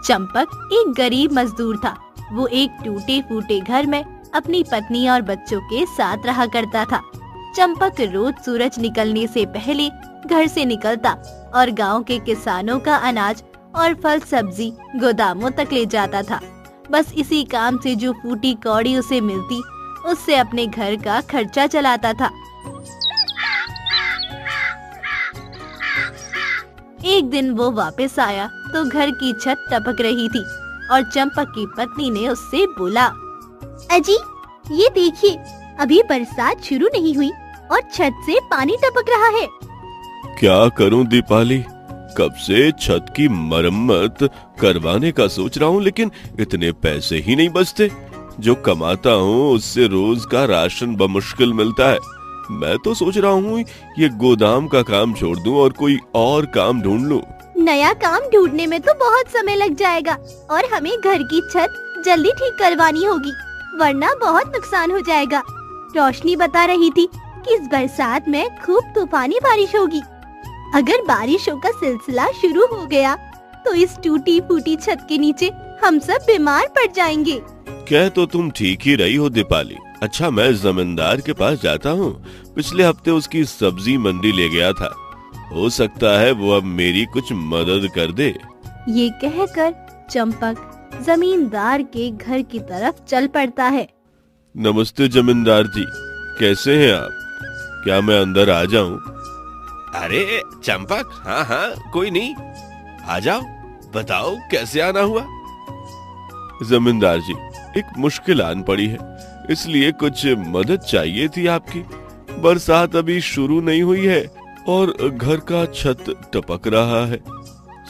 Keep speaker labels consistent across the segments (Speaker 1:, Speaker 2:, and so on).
Speaker 1: चंपक एक गरीब मजदूर था। वो एक टूटे फूटे घर में अपनी पत्नी और बच्चों के साथ रहा करता था। चंपक रोज सूरज निकलने से पहले घर से निकलता और गांव के किसानों का अनाज और फल सब्जी गोदामों तक ले जाता था। बस इसी काम से जो फूटी कौड़ी उसे मिलती, उससे अपने घर का खर्चा चलाता था। एक दिन वो वापस आया तो घर की छत टपक रही थी और चंपक की पत्नी ने उससे बोला,
Speaker 2: अजी ये देखिए, अभी बरसात शुरू नहीं हुई और छत से पानी टपक रहा है।
Speaker 3: क्या करूं दीपाली, कब से छत की मरम्मत करवाने का सोच रहा हूं, लेकिन इतने पैसे ही नहीं बचते। जो कमाता हूं उससे रोज का राशन बमुश्किल मिलता है। मैं तो सोच रहा हूँ ये गोदाम का काम छोड़ दूं और कोई और काम ढूंढ लूं।
Speaker 2: नया काम ढूंढने में तो बहुत समय लग जाएगा और हमें घर की छत जल्दी ठीक करवानी होगी, वरना बहुत नुकसान हो जाएगा। रोशनी बता रही थी कि इस बरसात में खूब तूफानी बारिश होगी। अगर बारिशों का सिलसिला शुरू हो गया तो इस टूटी फूटी छत के नीचे हम सब बीमार पड़ जाएंगे।
Speaker 3: कह तो तुम ठीक ही रही हो दीपाली। अच्छा, मैं जमींदार के पास जाता हूँ। पिछले हफ्ते उसकी सब्जी मंडी ले गया था, हो सकता है वो अब मेरी कुछ मदद कर दे।
Speaker 1: ये कहकर चंपक जमींदार के घर की तरफ चल पड़ता है।
Speaker 3: नमस्ते जमींदार जी, कैसे हैं आप? क्या मैं अंदर आ जाऊं?
Speaker 4: अरे चंपक, हाँ हाँ कोई नहीं, आ जाओ, बताओ कैसे आना हुआ।
Speaker 3: जमींदार जी, एक मुश्किल आन पड़ी है, इसलिए कुछ मदद चाहिए थी आपकी। बरसात अभी शुरू नहीं हुई है और घर का छत टपक रहा है।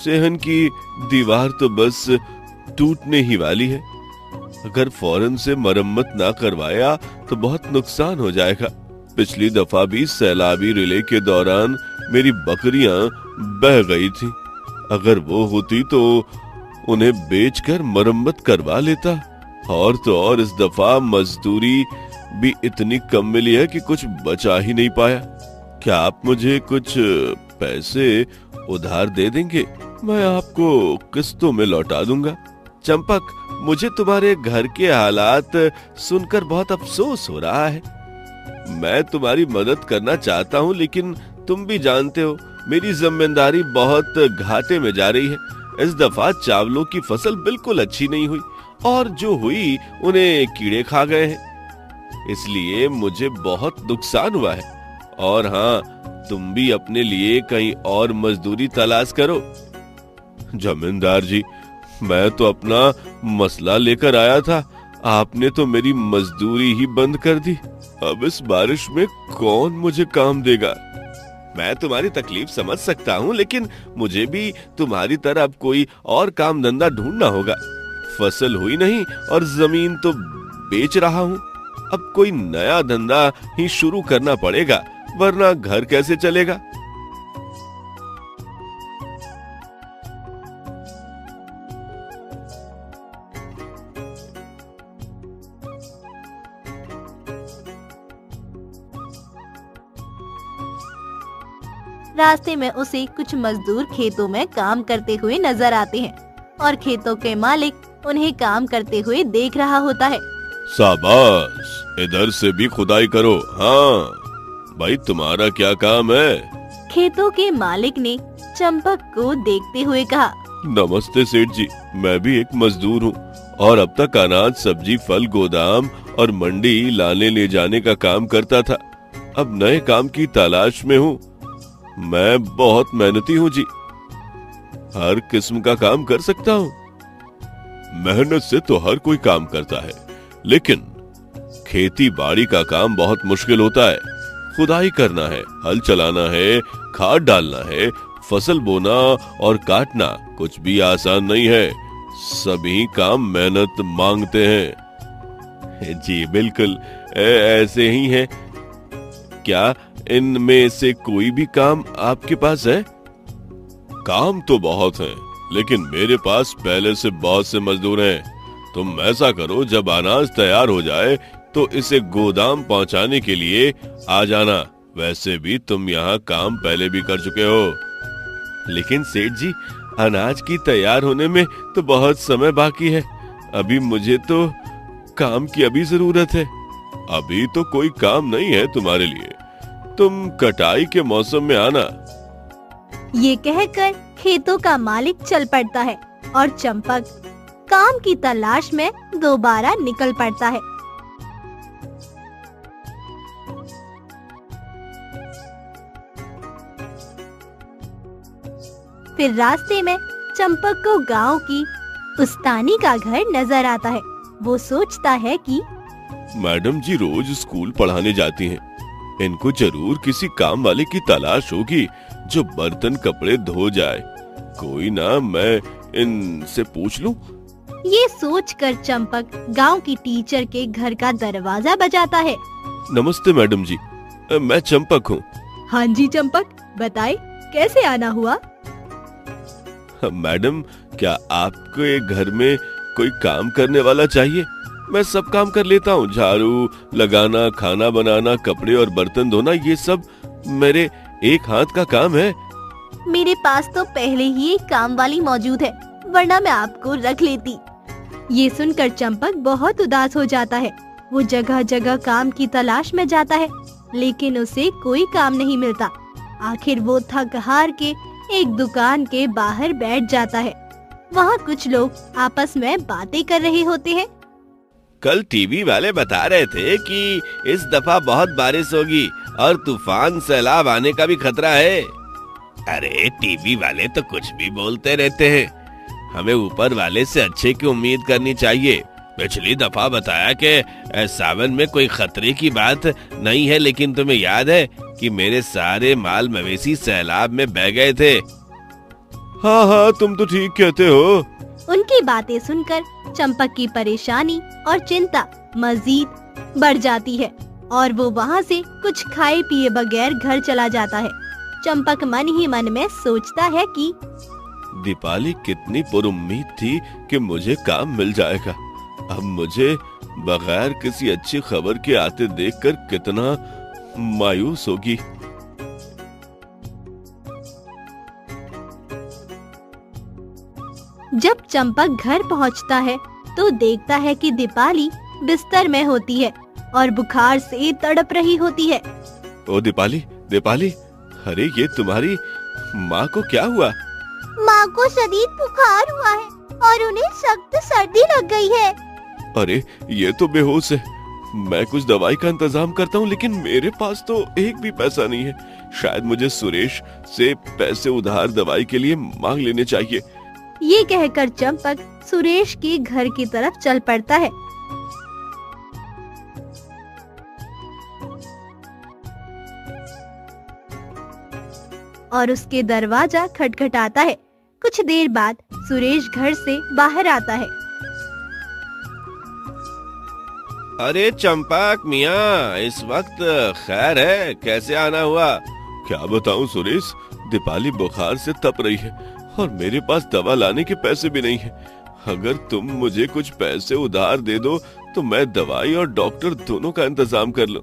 Speaker 3: सेहन की दीवार तो बस टूटने ही वाली है। अगर फौरन से मरम्मत ना करवाया तो बहुत नुकसान हो जाएगा। पिछली दफा भी सैलाबी रिले के दौरान मेरी बकरियां बह गई थी। अगर वो होती तो उन्हें बेचकर मरम्मत करवा लेता। और तो और इस दफा मजदूरी भी इतनी कम मिली है कि कुछ बचा ही नहीं पाया। क्या आप मुझे कुछ पैसे उधार दे देंगे? मैं आपको किस्तों में लौटा दूंगा।
Speaker 4: चंपक, मुझे तुम्हारे घर के हालात सुनकर बहुत अफसोस हो रहा है। मैं तुम्हारी मदद करना चाहता हूँ, लेकिन तुम भी जानते हो मेरी जिम्मेदारी बहुत घाटे में जा रही है। इस दफा चावलों की फसल बिल्कुल अच्छी नहीं हुई और जो हुई उन्हें कीड़े खा गए हैं, इसलिए मुझे बहुत नुकसान हुआ है। और हाँ, तुम भी अपने लिए कहीं और मजदूरी तलाश करो।
Speaker 3: जमींदार जी, मैं तो अपना मसला लेकर आया था, आपने तो मेरी मजदूरी ही बंद कर दी। अब इस बारिश में कौन मुझे काम देगा?
Speaker 4: मैं तुम्हारी तकलीफ समझ सकता हूँ, लेकिन मुझे भी तुम्हारी तरह अब कोई और काम धंधा ढूंढना होगा। फसल हुई नहीं और जमीन तो बेच रहा हूँ। अब कोई नया धंधा ही शुरू करना पड़ेगा, वरना घर कैसे चलेगा।
Speaker 1: रास्ते में उसे कुछ मजदूर खेतों में काम करते हुए नजर आते हैं और खेतों के मालिक उन्हें काम करते हुए देख रहा होता है।
Speaker 3: शाबाश, इधर से भी खुदाई करो। हाँ भाई, तुम्हारा क्या काम है?
Speaker 1: खेतों के मालिक ने चंपक को देखते हुए कहा।
Speaker 3: नमस्ते सेठ जी, मैं भी एक मजदूर हूँ और अब तक अनाज सब्जी फल गोदाम और मंडी लाने ले जाने का काम करता था। अब नए काम की तलाश में हूँ। मैं बहुत मेहनती हूँ जी, हर किस्म का काम कर सकता हूँ। मेहनत से तो हर कोई काम करता है, लेकिन खेती बाड़ी का काम बहुत मुश्किल होता है। खुदाई करना है, हल चलाना है, खाद डालना है, फसल बोना और काटना कुछ भी आसान नहीं है। सभी काम मेहनत मांगते हैं।
Speaker 4: जी बिल्कुल, ऐसे ही है। क्या इनमें से कोई भी काम आपके पास है?
Speaker 3: काम तो बहुत हैं, लेकिन मेरे पास पहले से बहुत से मजदूर हैं। तुम ऐसा करो, जब अनाज तैयार हो जाए तो इसे गोदाम पहुंचाने के लिए आ जाना। वैसे भी तुम यहाँ काम पहले भी कर चुके हो।
Speaker 4: लेकिन सेठ जी,
Speaker 3: अनाज की तैयार होने में तो बहुत समय बाकी है। अभी मुझे तो काम की अभी जरूरत है। अभी तो कोई काम नहीं है तुम्हारे लिए, तुम कटाई के मौसम में आना।
Speaker 2: ये कहकर खेतों का मालिक चल पड़ता है और चंपक काम की तलाश में दोबारा निकल पड़ता है। फिर रास्ते में चंपक को गांव की उस्तानी का घर नजर आता है। वो सोचता है कि
Speaker 3: मैडम जी रोज स्कूल पढ़ाने जाती हैं। इनको जरूर किसी काम वाले की तलाश होगी जो बर्तन कपड़े धो जाए। कोई ना, मैं इनसे पूछ लूं।
Speaker 2: ये सोचकर चंपक गांव की टीचर के घर का दरवाजा बजाता है।
Speaker 3: नमस्ते मैडम जी, मैं चंपक हूँ।
Speaker 2: हाँ जी चंपक, बताए कैसे आना हुआ?
Speaker 3: मैडम, क्या आपके घर में कोई काम करने वाला चाहिए? मैं सब काम कर लेता हूँ। झाड़ू लगाना, खाना बनाना, कपड़े और बर्तन धोना, ये सब मेरे एक हाथ का काम है।
Speaker 2: मेरे पास तो पहले ही एक काम वाली मौजूद है, वरना मैं आपको रख लेती। ये सुनकर चंपक बहुत उदास हो जाता है। वो जगह जगह काम की तलाश में जाता है, लेकिन उसे कोई काम नहीं मिलता। आखिर वो थक हार के एक दुकान के बाहर बैठ जाता है। वहाँ कुछ लोग आपस में बातें कर रहे होते हैं।
Speaker 4: कल टीवी वाले बता रहे थे कि इस दफा बहुत बारिश होगी और तूफान सैलाब आने का भी खतरा है। अरे टीवी वाले तो कुछ भी बोलते रहते हैं, हमें ऊपर वाले से अच्छे की उम्मीद करनी चाहिए। पिछली दफा बताया कि सावन में कोई खतरे की बात नहीं है, लेकिन तुम्हें याद है कि मेरे सारे माल मवेशी सैलाब में बह गए थे।
Speaker 3: हाँ हाँ, तुम तो ठीक कहते हो।
Speaker 2: उनकी बातें सुनकर चंपक की परेशानी और चिंता मजीद बढ़ जाती है और वो वहाँ से कुछ खाए पिए बगैर घर चला जाता है। चंपक मन ही मन में सोचता है कि
Speaker 3: दीपाली कितनी पुरुम्मीद थी कि मुझे काम मिल जाएगा। अब मुझे बगैर किसी अच्छी खबर के आते देखकर कितना मायूस होगी।
Speaker 2: जब चंपक घर पहुंचता है तो देखता है कि दीपाली बिस्तर में होती है और बुखार से तड़प रही होती है।
Speaker 3: ओ दीपाली, दीपाली, अरे ये तुम्हारी माँ को क्या हुआ?
Speaker 2: माँ को शदीद बुखार हुआ है और उन्हें सख्त सर्दी लग गई है।
Speaker 3: अरे ये तो बेहोश है। मैं कुछ दवाई का इंतजाम करता हूँ, लेकिन मेरे पास तो एक भी पैसा नहीं है। शायद मुझे सुरेश से पैसे उधार दवाई के लिए मांग लेने चाहिए।
Speaker 2: ये कहकर चंपक सुरेश के घर की तरफ चल पड़ता है। और उसके दरवाजा खटखटाता है। कुछ देर बाद सुरेश घर से बाहर आता है।
Speaker 4: अरे चंपक मियाँ, इस वक्त खैर है, कैसे आना हुआ?
Speaker 3: क्या बताऊं सुरेश, दीपाली बुखार से तप रही है और मेरे पास दवा लाने के पैसे भी नहीं है। अगर तुम मुझे कुछ पैसे उधार दे दो तो मैं दवाई और डॉक्टर दोनों का इंतजाम कर लूं।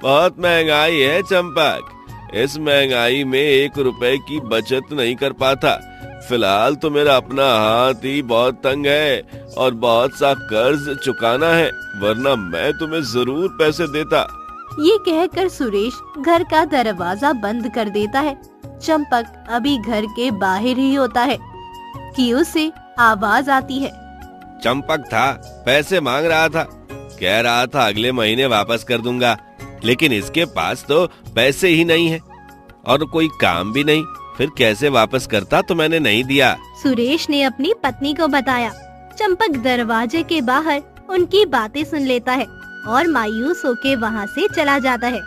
Speaker 4: बहुत महंगाई है चंपक, इस महंगाई में 1 रुपए की बचत नहीं कर पाता। फिलहाल तो मेरा अपना हाथ ही बहुत तंग है और बहुत सा कर्ज चुकाना है, वरना मैं तुम्हें जरूर पैसे देता।
Speaker 1: ये कहकर सुरेश घर का दरवाजा बंद कर देता है। चंपक अभी घर के बाहर ही होता है कि उसे आवाज आती है।
Speaker 4: चंपक था, पैसे मांग रहा था, कह रहा था अगले महीने वापस कर दूंगा, लेकिन इसके पास तो पैसे ही नहीं है और कोई काम भी नहीं, फिर कैसे वापस करता, तो मैंने नहीं दिया।
Speaker 2: सुरेश ने अपनी पत्नी को बताया। चंपक दरवाजे के बाहर उनकी बातें सुन लेता है और मायूस होके वहाँ से चला जाता है।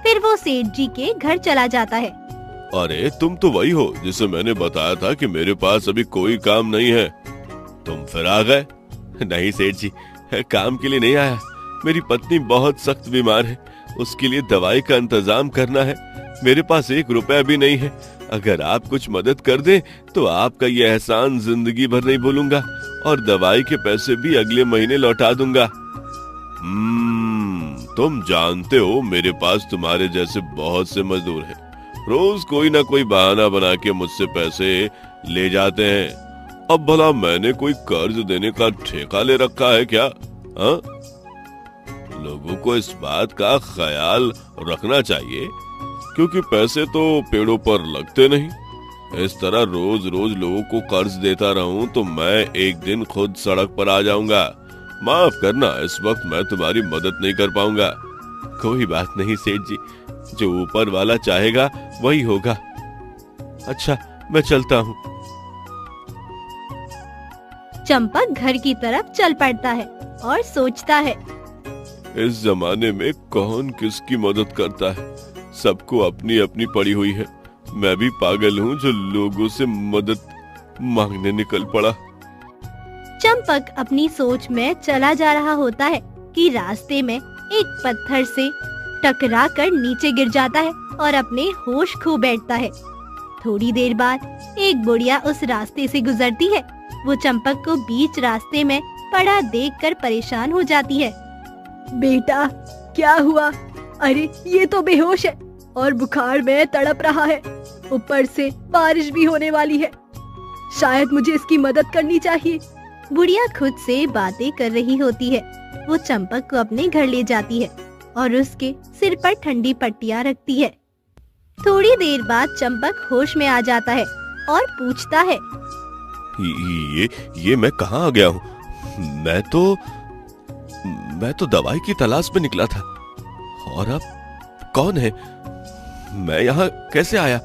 Speaker 2: फिर वो सेठ जी के घर चला जाता है।
Speaker 3: अरे तुम तो वही हो जिसे मैंने बताया था कि मेरे पास अभी कोई काम नहीं है। तुम फिर आ गए। नहीं सेठ जी, काम के लिए नहीं आया। मेरी पत्नी बहुत सख्त बीमार है, उसके लिए दवाई का इंतजाम करना है। मेरे पास 1 रुपया भी नहीं है। अगर आप कुछ मदद कर दें तो आपका ये एहसान जिंदगी भर नहीं भूलूंगा और दवाई के पैसे भी अगले महीने लौटा दूंगा। तुम जानते हो मेरे पास तुम्हारे जैसे बहुत से मजदूर हैं। रोज कोई ना कोई बहाना बना के मुझसे पैसे ले जाते हैं। अब भला मैंने कोई कर्ज देने का ठेका ले रखा है क्या? हाँ? लोगों को इस बात का ख्याल रखना चाहिए, क्योंकि पैसे तो पेड़ों पर लगते नहीं। इस तरह रोज रोज लोगों को कर्ज देता रहूं तो मैं एक दिन खुद सड़क पर आ जाऊंगा। माफ करना, इस वक्त मैं तुम्हारी मदद नहीं कर पाऊंगा। कोई बात नहीं सेठ जी, जो ऊपर वाला चाहेगा वही होगा। अच्छा, मैं चलता हूँ।
Speaker 2: चंपक घर की तरफ चल पड़ता है और सोचता है,
Speaker 3: इस जमाने में कौन किसकी मदद करता है? सबको अपनी अपनी पड़ी हुई है। मैं भी पागल हूँ जो लोगों से मदद मांगने निकल पड़ा।
Speaker 2: चंपक अपनी सोच में चला जा रहा होता है कि रास्ते में एक पत्थर से टकराकर नीचे गिर जाता है और अपने होश खो बैठता है। थोड़ी देर बाद एक बुढ़िया उस रास्ते से गुजरती है। वो चंपक को बीच रास्ते में पड़ा देखकर परेशान हो जाती है।
Speaker 5: बेटा, क्या हुआ? अरे ये तो बेहोश है और बुखार में तड़प रहा है। ऊपर से बारिश भी होने वाली है। शायद मुझे इसकी मदद करनी चाहिए।
Speaker 2: बुढ़िया खुद से बातें कर रही होती है। वो चंपक को अपने घर ले जाती है और उसके सिर पर ठंडी पट्टियां रखती है। थोड़ी देर बाद चंपक होश में आ जाता है और पूछता है,
Speaker 3: ये मैं कहाँ आ गया हूँ? मैं तो दवाई की तलाश में निकला था। और अब कौन है? मैं यहाँ कैसे आया?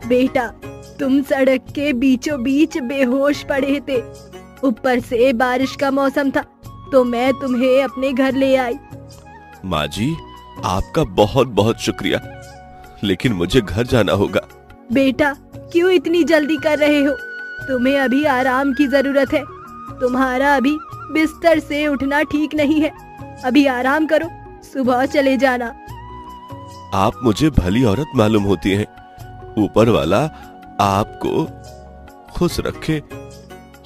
Speaker 5: बेटा, तुम सड़क के बीचों बीच बेहोश पड़े थे। ऊपर से बारिश का मौसम था तो मैं तुम्हें अपने घर ले आई।
Speaker 3: माँ जी, आपका बहुत बहुत शुक्रिया, लेकिन मुझे घर जाना होगा।
Speaker 5: बेटा, क्यों इतनी जल्दी कर रहे हो? तुम्हें अभी आराम की जरूरत है। तुम्हारा अभी बिस्तर से उठना ठीक नहीं है। अभी आराम करो, सुबह चले जाना।
Speaker 3: आप मुझे भली औरत मालूम होती हैं। ऊपर वाला आपको खुश रखे।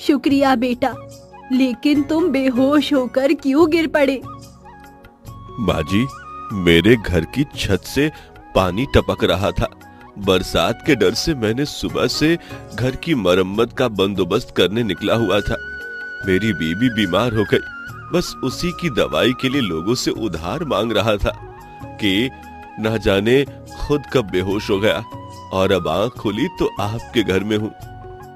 Speaker 5: शुक्रिया बेटा, लेकिन तुम बेहोश होकर क्यों गिर पड़े?
Speaker 3: बाजी, मेरे घर की छत से पानी टपक रहा था। बरसात के डर से मैंने सुबह से घर की मरम्मत का बंदोबस्त करने निकला हुआ था। मेरी बीवी बीमार हो गई। बस उसी की दवाई के लिए लोगों से उधार मांग रहा था कि न जाने खुद कब बेहोश हो गया, और अब आँख खुली तो आपके घर में हूँ।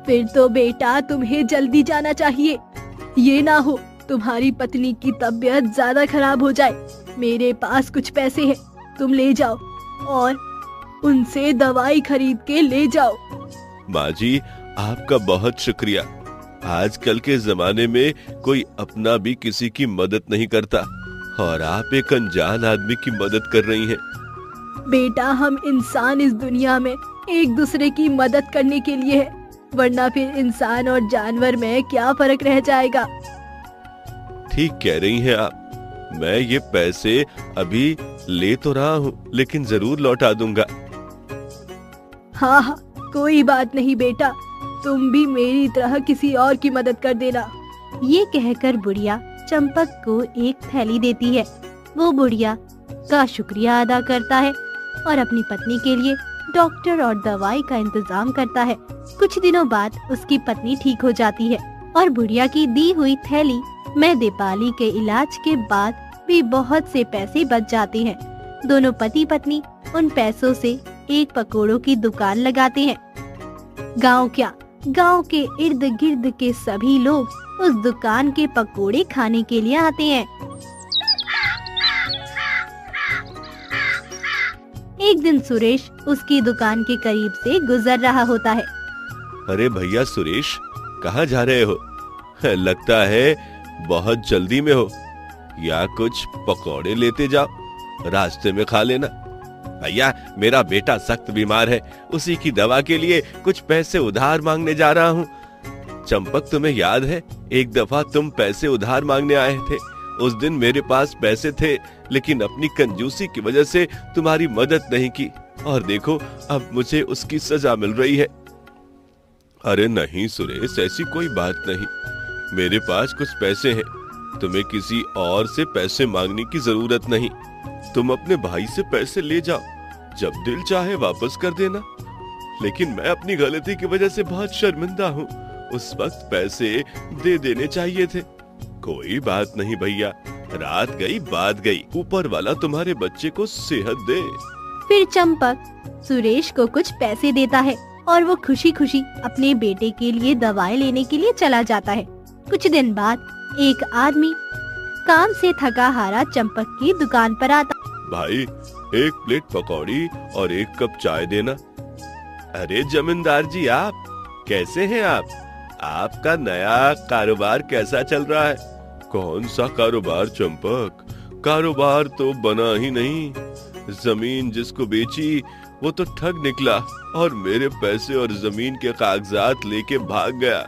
Speaker 5: फिर तो बेटा तुम्हें जल्दी जाना चाहिए। ये ना हो तुम्हारी पत्नी की तबीयत ज्यादा खराब हो जाए। मेरे पास कुछ पैसे हैं, तुम ले जाओ और उनसे दवाई खरीद के ले जाओ।
Speaker 3: माँ जी, आपका बहुत शुक्रिया। आजकल के जमाने में कोई अपना भी किसी की मदद नहीं करता, और आप एक अनजान आदमी की मदद कर रही हैं।
Speaker 5: बेटा, हम इंसान इस दुनिया में एक दूसरे की मदद करने के लिए है, वरना फिर इंसान और जानवर में क्या फर्क रह जाएगा?
Speaker 3: ठीक कह रही हैं आप। मैं ये पैसे अभी ले तो रहा हूँ, लेकिन जरूर लौटा दूंगा।
Speaker 5: हाँ हाँ, कोई बात नहीं बेटा, तुम भी मेरी तरह किसी और की मदद कर देना।
Speaker 2: ये कहकर बुढ़िया चंपक को एक थैली देती है। वो बुढ़िया का शुक्रिया अदा करता है और अपनी पत्नी के लिए डॉक्टर और दवाई का इंतजाम करता है। कुछ दिनों बाद उसकी पत्नी ठीक हो जाती है और बुढ़िया की दी हुई थैली में दीपाली के इलाज के बाद भी बहुत से पैसे बच जाते हैं। दोनों पति पत्नी उन पैसों से एक पकोड़ों की दुकान लगाते हैं। गांव क्या, गांव के इर्द गिर्द के सभी लोग उस दुकान के पकोड़े खाने के लिए आते हैं। एक दिन सुरेश उसकी दुकान के करीब से गुजर रहा होता है।
Speaker 3: अरे भैया सुरेश, कहाँ जा रहे हो? लगता है बहुत जल्दी में हो। या कुछ पकौड़े लेते जाओ, रास्ते में खा लेना। भैया, मेरा बेटा सख्त बीमार है, उसी की दवा के लिए कुछ पैसे उधार मांगने जा रहा हूँ। चंपक, तुम्हें याद है एक दफा तुम पैसे उधार मांगने आए थे? उस दिन मेरे पास पैसे थे, लेकिन अपनी कंजूसी की वजह से तुम्हारी मदद नहीं की, और देखो अब मुझे उसकी सजा मिल रही है। अरे नहीं सुरेश, ऐसी कोई बात नहीं। मेरे पास कुछ पैसे हैं, तुम्हें किसी और से पैसे मांगने की जरूरत नहीं। तुम अपने भाई से पैसे ले जाओ, जब दिल चाहे वापस कर देना। लेकिन मैं अपनी गलती की वजह से बहुत शर्मिंदा हूँ। उस वक्त पैसे दे देने चाहिए थे। कोई बात नहीं भैया, रात गई बात गई। ऊपर वाला तुम्हारे बच्चे को सेहत दे।
Speaker 1: फिर चंपक सुरेश को कुछ पैसे देता है और वो खुशी खुशी अपने बेटे के लिए दवाएं लेने के लिए चला जाता है। कुछ दिन बाद एक आदमी काम से थका हारा चंपक की दुकान पर आता।
Speaker 3: भाई, एक प्लेट पकौड़ी और एक कप चाय देना। अरे जमींदार जी, आप कैसे हैं? आपका नया कारोबार कैसा चल रहा है? कौन सा कारोबार चंपक? कारोबार तो बना ही नहीं। जमीन जिसको बेची वो तो ठग निकला और मेरे पैसे और जमीन के कागजात लेके भाग गया।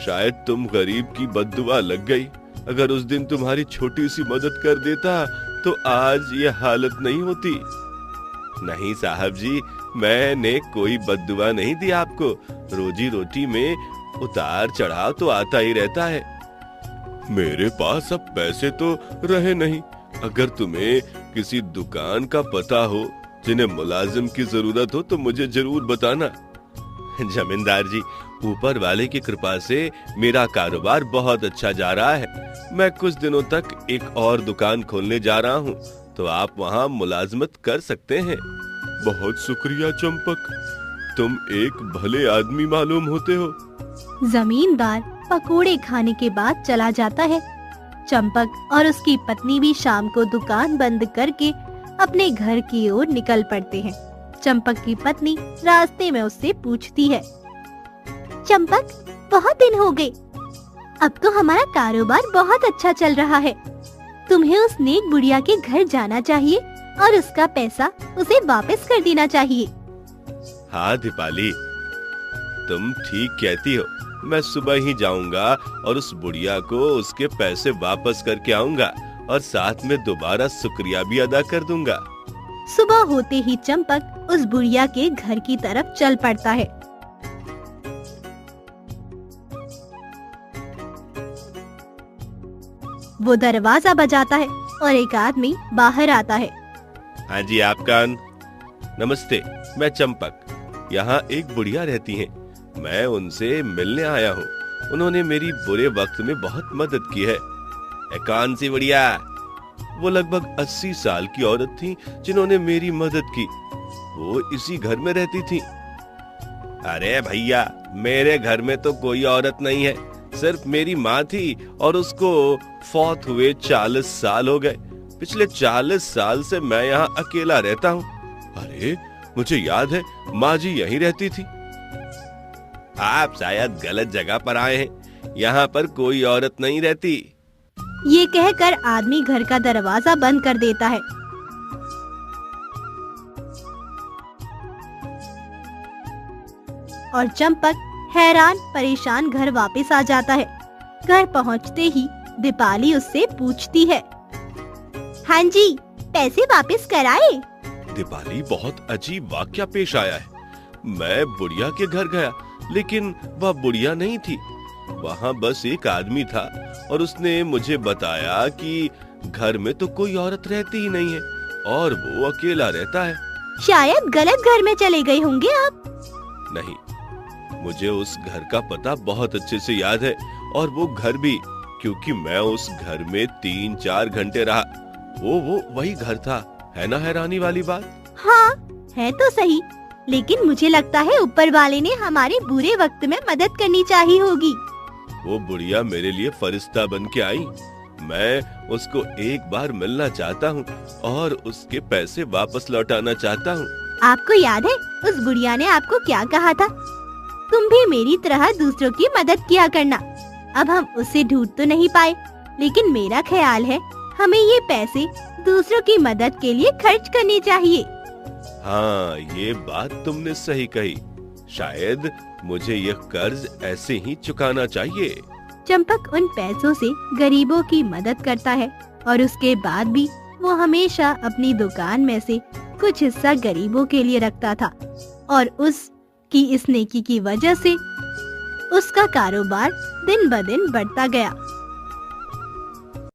Speaker 3: शायद तुम गरीब की बद्दुआ लग गई। अगर उस दिन तुम्हारी छोटी सी मदद कर देता तो आज ये हालत नहीं होती। नहीं साहब जी, मैंने कोई बद्दुआ नहीं दी आपको। रोजी रोटी में उतार चढ़ाव तो आता ही रहता है। मेरे पास अब पैसे तो रहे नहीं। अगर तुम्हें किसी दुकान का पता हो जिन्हें मुलाजिम की जरूरत हो तो मुझे जरूर बताना। जमींदार जी, ऊपर वाले की कृपा से मेरा कारोबार बहुत अच्छा जा रहा है। मैं कुछ दिनों तक एक और दुकान खोलने जा रहा हूँ, तो आप वहाँ मुलाजमत कर सकते हैं। बहुत शुक्रिया चंपक, तुम एक भले आदमी मालूम होते हो।
Speaker 1: जमींदार पकोड़े खाने के बाद चला जाता है। चंपक और उसकी पत्नी भी शाम को दुकान बंद करके अपने घर की ओर निकल पड़ते हैं। चंपक की पत्नी रास्ते में उससे पूछती है,
Speaker 2: चंपक, बहुत दिन हो गए। अब तो हमारा कारोबार बहुत अच्छा चल रहा है। तुम्हें उस नेक बुढ़िया के घर जाना चाहिए और उसका पैसा उसे वापस कर देना चाहिए।
Speaker 3: हाँ दीपाली, तुम ठीक कहती हो। मैं सुबह ही जाऊंगा और उस बुढ़िया को उसके पैसे वापस करके आऊंगा और साथ में दोबारा शुक्रिया भी अदा कर दूंगा।
Speaker 1: सुबह होते ही चंपक उस बुढ़िया के घर की तरफ चल पड़ता है। वो दरवाजा बजाता है और एक आदमी बाहर आता है।
Speaker 3: हाँ जी, आप कौन? नमस्ते, मैं चंपक। यहाँ एक बुढ़िया रहती हैं। मैं उनसे मिलने आया हूँ। उन्होंने मेरी बुरे वक्त में बहुत मदद की है। कौन सी बुढ़िया? वो लगभग 80 साल की औरत थी जिन्होंने मेरी मदद की। वो इसी घर में रहती थी। अरे भैया, मेरे घर में तो कोई औरत नहीं है, सिर्फ मेरी माँ थी और उसको फौत हुए 40 साल हो गए। पिछले 40 साल से मैं यहाँ अकेला रहता हूँ। अरे मुझे याद है, माँ जी यहीं रहती थी। आप शायद गलत जगह पर आए हैं। यहाँ पर कोई औरत नहीं रहती।
Speaker 1: ये कहकर आदमी घर का दरवाजा बंद कर देता है। और चंपक हैरान परेशान घर वापस आ जाता है। घर पहुंचते ही दीपाली उससे पूछती है,
Speaker 2: हाँ जी, पैसे वापस कराए?
Speaker 3: दीपाली, बहुत अजीब वाकया पेश आया है। मैं बुढ़िया के घर गया, लेकिन वह बुढ़िया नहीं थी। वहाँ बस एक आदमी था और उसने मुझे बताया कि घर में तो कोई औरत रहती ही नहीं है और वो अकेला रहता है।
Speaker 2: शायद गलत घर में चले गए होंगे आप।
Speaker 3: नहीं, मुझे उस घर का पता बहुत अच्छे से याद है और वो घर भी, क्योंकि मैं उस घर में 3-4 घंटे रहा। वो वही घर था। है ना हैरानी वाली बात?
Speaker 2: हाँ, है तो सही, लेकिन मुझे लगता है ऊपर वाले ने हमारे बुरे वक्त में मदद करनी चाहिए होगी।
Speaker 3: वो बुढ़िया मेरे लिए फरिश्ता बन के आई। मैं उसको एक बार मिलना चाहता हूँ और उसके पैसे वापस लौटाना चाहता हूँ।
Speaker 2: आपको याद है उस बुढ़िया ने आपको क्या कहा था? तुम भी मेरी तरह दूसरों की मदद किया करना। अब हम उसे ढूंढ तो नहीं पाए, लेकिन मेरा ख्याल है हमें ये पैसे दूसरों की मदद के लिए खर्च करने चाहिए।
Speaker 3: हाँ, ये बात तुमने सही कही। शायद मुझे यह कर्ज ऐसे ही चुकाना चाहिए।
Speaker 1: चंपक उन पैसों से गरीबों की मदद करता है और उसके बाद भी वो हमेशा अपनी दुकान में से कुछ हिस्सा गरीबों के लिए रखता था और उसकी इस नेकी की वजह से उसका कारोबार दिन ब दिन बढ़ता गया।